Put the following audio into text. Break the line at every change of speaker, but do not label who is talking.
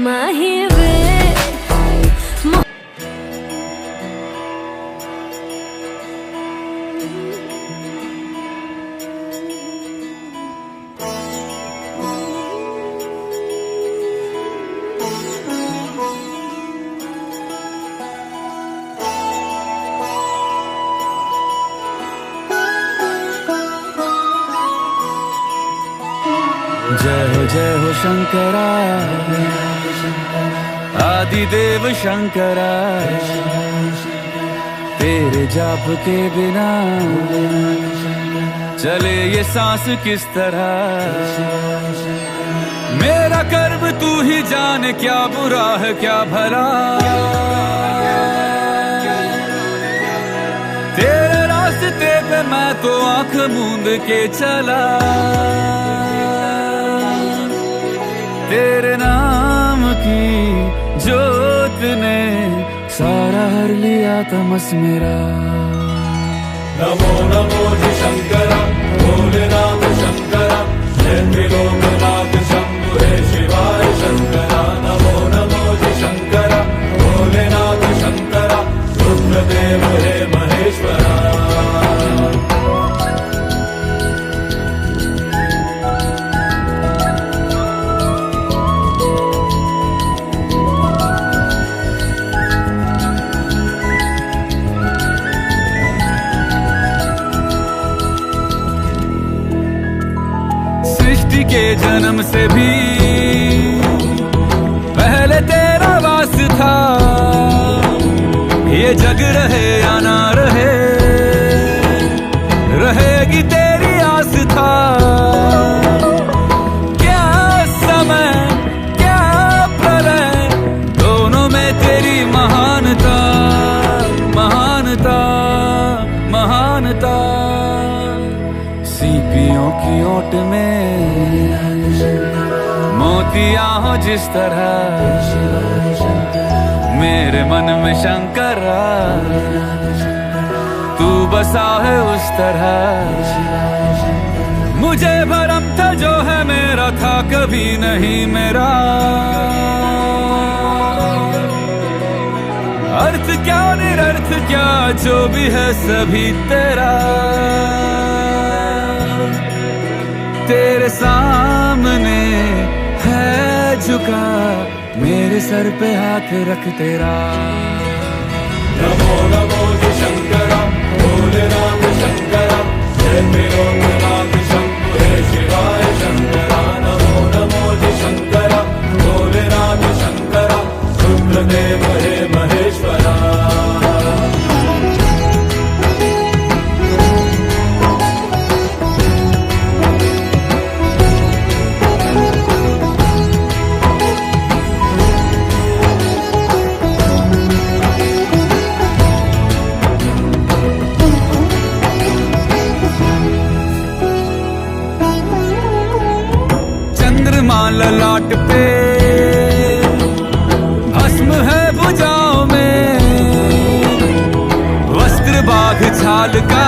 माही वे
जय हो शंकरा, आदिदेव शंकरा। तेरे जाप के बिना चले ये सांस किस तरह। मेरा कर्म तू ही जाने, क्या बुरा है क्या भला। तेरे रास्ते पे मैं तो आंख मूंद के चला। तेरे नाम की जोत ने सारा हर लिया तमस मेरा।
नमो नमो जी शंकरा, भोलेनाथ शंकरा, जय त्रिलोकनाथ शंभु हे शिवाय शंकरा। नमो नमो जी शंकरा, भोलेनाथ शंकरा, रुद्रदेव हे महेश्वरा।
सृष्टि के जन्म से भी पहले तेरा वास था। ये जग रहे या ना रहे, रहेगी तेरी आस्था। क्या समय क्या प्रलय, दोनों में तेरी महानता महानता महानता। सीपियों की ओट में मोतियां हो जिस तरह, मेरे मन में शंकरा तू बसा है उस तरह। मुझे भरम था जो है मेरा था कभी नहीं मेरा। अर्थ क्या निरर्थ क्या जो भी है सभी तेरा। तेरे सामने है झुका, मेरे सर पे हाथ रख तेरा।
नमो नमो जी शंकरा, भोलेनाथ शंकरा, जय त्रिलोकनाथ शंभु हे शिवाय शंकरा। नमो नमो जी शंकरा, भोलेनाथ शंकरा, रुद्रदेव हे महेश्वरा।
ललाट पे भस्म है भुजाओं में, वस्त्र बाघ छाल का